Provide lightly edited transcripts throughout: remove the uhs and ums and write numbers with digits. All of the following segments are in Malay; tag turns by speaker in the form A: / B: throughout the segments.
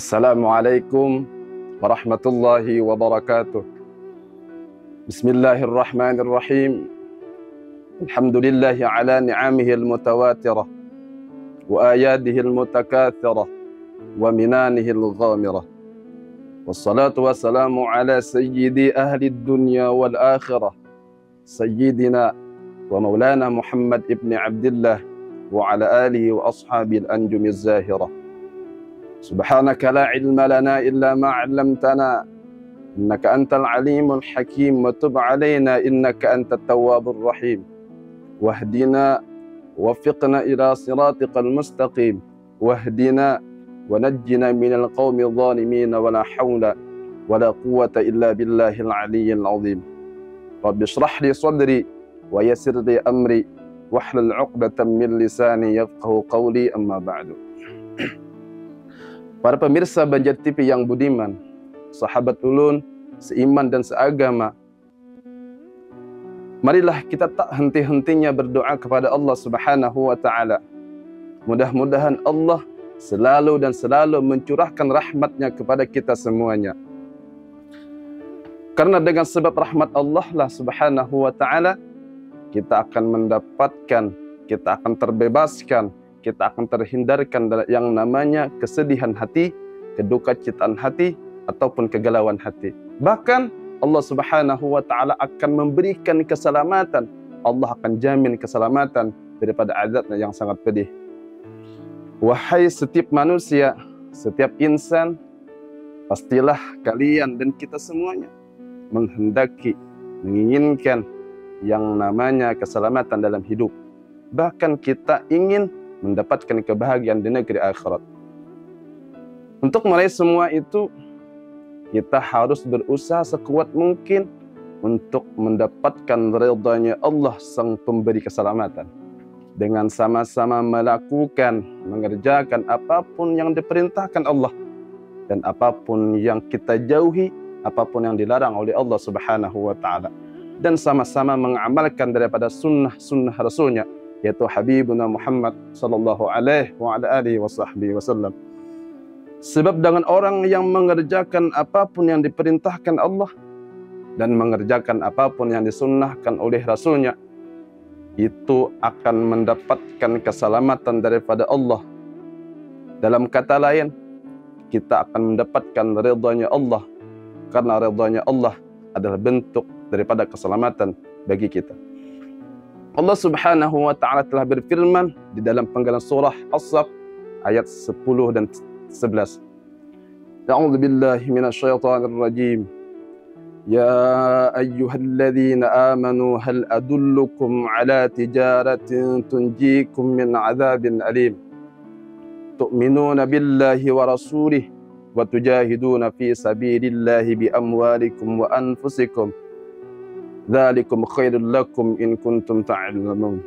A: Assalamualaikum warahmatullahi wabarakatuh. Bismillahirrahmanirrahim. Alhamdulillahi ala ni'amihi al-mutawatirah wa ayadihi al-mutakathirah wa minanihi al-ghamirah. Wassalatu wassalamu ala sayyidi ahli dunya wal akhirah, sayyidina wa maulana Muhammad ibn Abdullah wa ala alihi wa ashabil anjumiz zahirah. Subhanaka la ilma lana illa ma 'allamtana innaka antal alimul hakim wa tub 'alaina innaka antat tawwabur rahim. Wahdina waffiqna ila siratikal mustaqim wahdina wa najjina minal qaumidh dhalimin wa la hawla wa la quwwata illa billahil aliyyil azim. Rabbi shrah li sadri wa yassir li amri wahlul 'uqdatam min lisani yafqahu qawli, amma ba'du. Para pemirsa Banjar TV yang budiman, sahabat ulun, seiman dan seagama, marilah kita tak henti-hentinya berdoa kepada Allah Subhanahu wa Ta'ala. Mudah-mudahan Allah selalu dan selalu mencurahkan rahmatnya kepada kita semuanya. Karena dengan sebab rahmat Allah lah Subhanahu wa Ta'ala, kita akan mendapatkan, kita akan terbebaskan, kita akan terhindarkan dari yang namanya kesedihan hati, kedukacitaan hati, ataupun kegalauan hati. Bahkan Allah Subhanahu wa Ta'ala akan memberikan keselamatan. Allah akan jamin keselamatan daripada azabnya yang sangat pedih. Wahai setiap manusia, setiap insan, pastilah kalian dan kita semuanya menghendaki, menginginkan yang namanya keselamatan dalam hidup. Bahkan kita ingin mendapatkan kebahagiaan di negeri akhirat. Untuk meraih semua itu, kita harus berusaha sekuat mungkin untuk mendapatkan ridhanya Allah sang pemberi keselamatan. Dengan sama-sama melakukan, mengerjakan apapun yang diperintahkan Allah, dan apapun yang kita jauhi, apapun yang dilarang oleh Allah Subhanahu wa Ta'ala. Dan sama-sama mengamalkan daripada sunnah Rasulnya, yaitu Habibuna Muhammad sallallahu alaihi wa ala alihi wasallam. Sebab dengan orang yang mengerjakan apapun yang diperintahkan Allah dan mengerjakan apapun yang disunnahkan oleh Rasulnya, itu akan mendapatkan keselamatan daripada Allah. Dalam kata lain, kita akan mendapatkan ridhanya Allah, karena ridhanya Allah adalah bentuk daripada keselamatan bagi kita. Allah Subhanahu wa Ta'ala telah berfirman di dalam penggalan surah As-Saff ayat 10 dan 11. A'udzu billahi minasyaitonir rajim. Ya ayyuhalladzina amanu hal adullukum ala tijaratin tunjikum min 'adzabin alim. Tu'minuna billahi wa rasulih wa tujahiduna fi sabilillahi bi amwalikum wa anfusikum. Dzalikum khairul lakum in kuntum ta'lamun.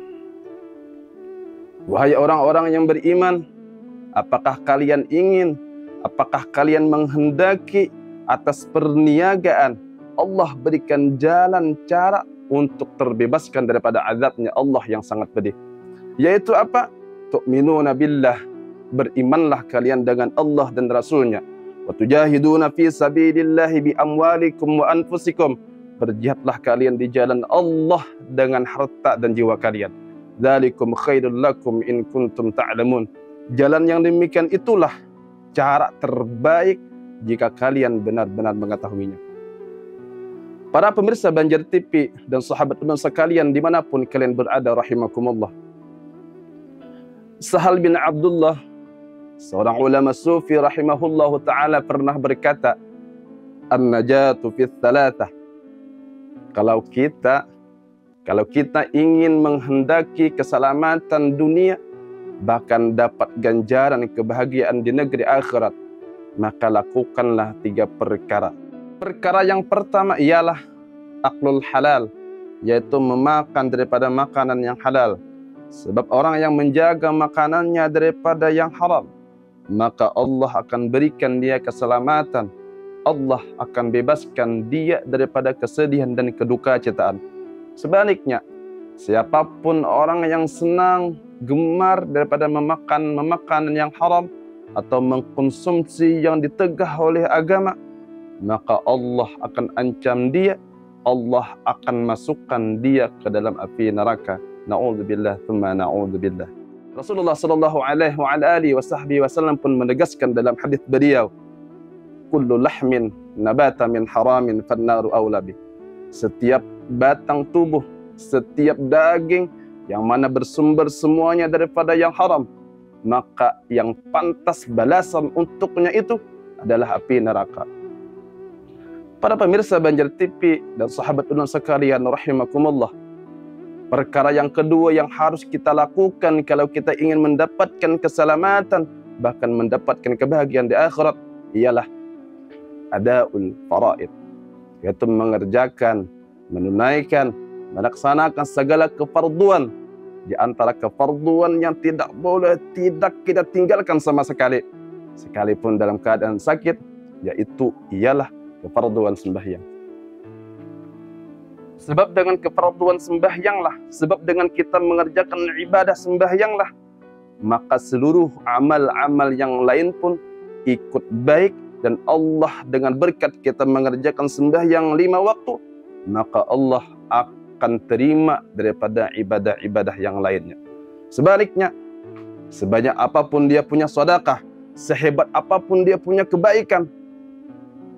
A: Wahai orang-orang yang beriman, apakah kalian menghendaki atas perniagaan Allah berikan jalan cara untuk terbebaskan daripada azabnya Allah yang sangat pedih? Yaitu apa? Tu'minuna billah, berimanlah kalian dengan Allah dan Rasulnya. Wa tujahiduna fi sabilillahi bi amwalikum wa anfusikum, berjihadlah kalian di jalan Allah dengan harta dan jiwa kalian. Dzalikum khairul lakum in kuntum ta'lamun. Jalan yang demikian itulah cara terbaik jika kalian benar-benar mengetahuinya. Para pemirsa Banjar TV dan sahabat ulun sekalian dimanapun kalian berada rahimakumullah. Sahal bin Abdullah, seorang ulama sufi rahimahullahu ta'ala, pernah berkata, an-najatu fi thalathah. Kalau kita ingin menghendaki keselamatan dunia, bahkan dapat ganjaran kebahagiaan di negeri akhirat, maka lakukanlah 3 perkara. Perkara yang pertama ialah aklul halal, yaitu memakan daripada makanan yang halal. Sebab orang yang menjaga makanannya daripada yang haram, maka Allah akan berikan dia keselamatan. Allah akan bebaskan dia daripada kesedihan dan kedukacitaan. Sebaliknya, siapapun orang yang senang, gemar daripada memakan makanan yang haram, atau mengkonsumsi yang ditegah oleh agama, maka Allah akan ancam dia, Allah akan masukkan dia ke dalam api neraka. Na'udzubillah thumma na'udzubillah. Rasulullah sallallahu alaihi wasallam pun menegaskan dalam hadis beliau, kullu lahmin nabata min haramin fannaru aula bih. Setiap batang tubuh, setiap daging yang mana bersumber semuanya daripada yang haram, maka yang pantas balasan untuknya itu adalah api neraka. Para pemirsa Banjar TV dan sahabat ulun sekalian rahimakumullah, perkara yang kedua yang harus kita lakukan kalau kita ingin mendapatkan keselamatan, bahkan mendapatkan kebahagiaan di akhirat, ialah adaul faraid, yaitu mengerjakan, menunaikan, melaksanakan segala kefarduan. Di antara kefarduan yang tidak boleh tidak kita tinggalkan sama sekali, sekalipun dalam keadaan sakit, yaitu ialah kefarduan sembahyang. Sebab dengan kefarduan sembahyanglah, sebab dengan kita mengerjakan ibadah sembahyanglah, maka seluruh amal-amal yang lain pun ikut baik. Dan Allah dengan berkat kita mengerjakan sembahyang 5 waktu, maka Allah akan terima daripada ibadah-ibadah yang lainnya. Sebaliknya, sebanyak apapun dia punya sedekah, sehebat apapun dia punya kebaikan,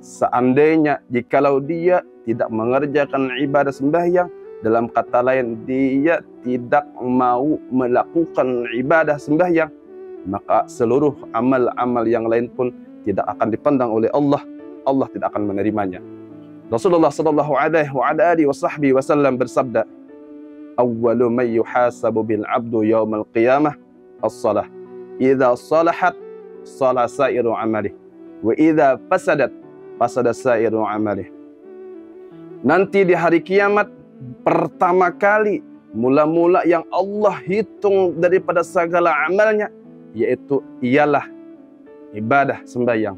A: seandainya jikalau dia tidak mengerjakan ibadah sembahyang, dalam kata lain dia tidak mau melakukan ibadah sembahyang, maka seluruh amal-amal yang lain pun tidak akan dipandang oleh Allah. Allah tidak akan menerimanya. Rasulullah sallallahu alaihi wasallam bersabda, awwalu man yuhasabu bil 'abdu yaumal qiyamah as-shalah. Idza salahat salah sairu amalih, wa idza fasadat fasada sairu amalih. Nanti di hari kiamat, pertama kali mula-mula yang Allah hitung daripada segala amalnya, yaitu ialah ibadah sembahyang.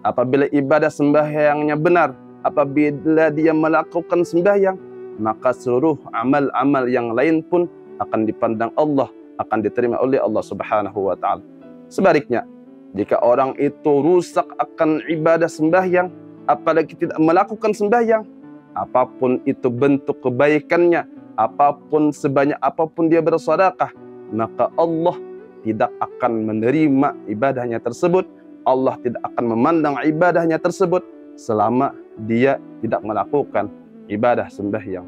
A: Apabila ibadah sembahyangnya benar, apabila dia melakukan sembahyang, maka seluruh amal-amal yang lain pun akan dipandang Allah, akan diterima oleh Allah Subhanahu wa taala. Sebaliknya, jika orang itu rusak akan ibadah sembahyang, apalagi tidak melakukan sembahyang, apapun itu bentuk kebaikannya, apapun sebanyak apapun dia bersedekah, maka Allah tidak akan menerima ibadahnya tersebut. Allah tidak akan memandang ibadahnya tersebut selama dia tidak melakukan ibadah sembahyang.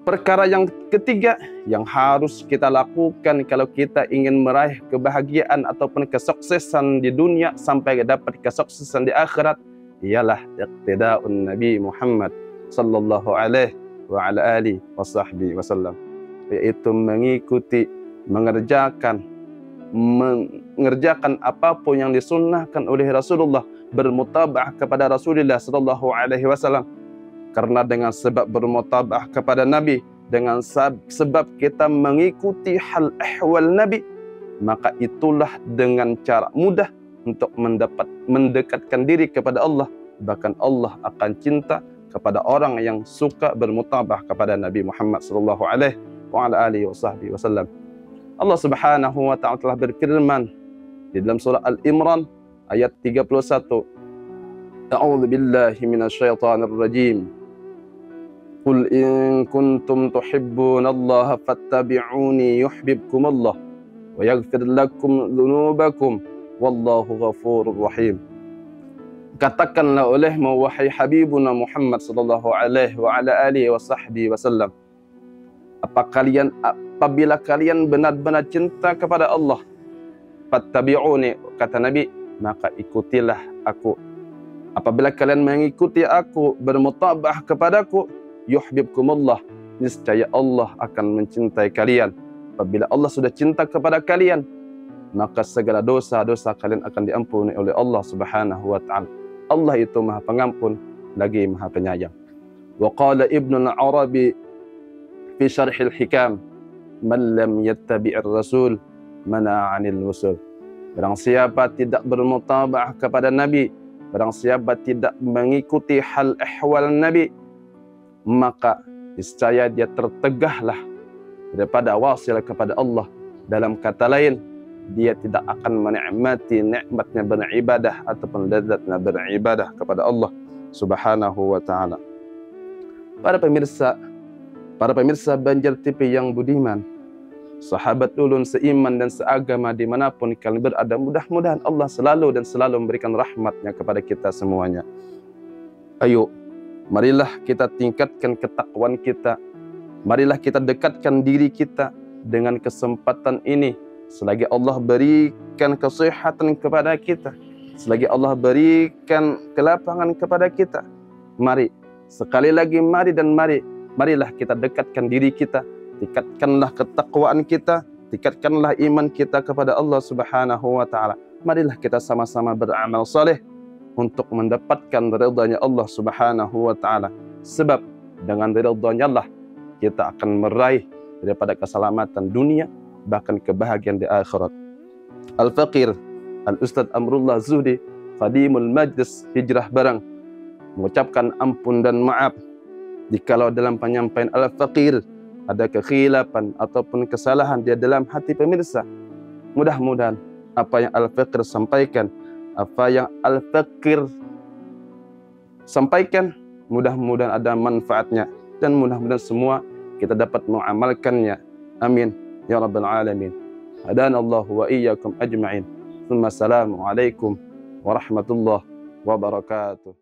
A: Perkara yang ketiga yang harus kita lakukan kalau kita ingin meraih kebahagiaan ataupun kesuksesan di dunia sampai dapat kesuksesan di akhirat, ialah iqtida'un Nabi Muhammad sallallahu alaihi wa ala alihi wasallam, yaitu mengikuti, mengerjakan apapun yang disunnahkan oleh Rasulullah, bermutaba'ah kepada Rasulullah sallallahu alaihi wasallam. Karena dengan sebab bermutaba'ah kepada Nabi, dengan sebab kita mengikuti hal ehwal Nabi, maka itulah dengan cara mudah untuk mendekatkan diri kepada Allah. Bahkan Allah akan cinta kepada orang yang suka bermutaba'ah kepada Nabi Muhammad sallallahu alaihi wa ala alihi wasallam. Allah Subhanahu wa taala telah berfirman di dalam surah Al-Imran ayat 31. A'udzu billahi minasyaitonir rajim. Qul in kuntum tuhibbunallaha fattabi'uni yuhibbukumullah wa yaghfir lakum dzunubakum wallahu ghafurur rahim. Katakanlah olehmu wahai Habibuna Muhammad sallallahu alaihi wa ala alihi wasallam, apabila kalian benar-benar cinta kepada Allah, fattabi'uni, kata Nabi, maka ikutilah aku. Apabila kalian mengikuti aku, bermutaba'ah kepadaku, yuhibbukumullah, niscaya Allah akan mencintai kalian. Apabila Allah sudah cinta kepada kalian, maka segala dosa-dosa kalian akan diampuni oleh Allah Subhanahu wa taala. Allah itu Maha Pengampun lagi Maha Penyayang. Wa qala Ibnu al-Arabi fi Syarhil Hikam, man lam yattabi'ir rasul mana 'anil wusul. Barang siapa tidak bermutaba'ah kepada Nabi, barang siapa tidak mengikuti hal ehwal Nabi, maka niscaya dia tertegahlah daripada wasil kepada Allah. Dalam kata lain, dia tidak akan menikmati nikmatnya beribadah ataupun lezatnya beribadah kepada Allah Subhanahu wa taala. Para pemirsa Banjar TV yang budiman, sahabat ulun seiman dan seagama dimanapun kalian berada, mudah-mudahan Allah selalu memberikan rahmatnya kepada kita semuanya. Ayo, marilah kita tingkatkan ketakwaan kita. Marilah kita dekatkan diri kita dengan kesempatan ini. Selagi Allah berikan kesehatan kepada kita, selagi Allah berikan kelapangan kepada kita, mari, sekali lagi marilah kita dekatkan diri kita, tingkatkanlah ketakwaan kita, tingkatkanlah iman kita kepada Allah Subhanahu wa taala. Marilah kita sama-sama beramal saleh untuk mendapatkan ridhanya Allah Subhanahu wa taala. Sebab dengan ridhanya Allah kita akan meraih daripada keselamatan dunia bahkan kebahagiaan di akhirat. Al-Faqir Al-Ustaz Amrullah Zuhdi Khadimul Majlis Hijrah Barang mengucapkan ampun dan maaf jikalau dalam penyampaian Al-Faqir ada kekhilafan ataupun kesalahan di dalam hati pemirsa. Mudah-mudahan apa yang Al-Faqir sampaikan, mudah-mudahan ada manfaatnya dan mudah-mudahan semua kita dapat mengamalkannya. Amin ya rabbal alamin. Hadanallahu wa iyyakum ajma'in. Assalamualaikum warahmatullahi wabarakatuh.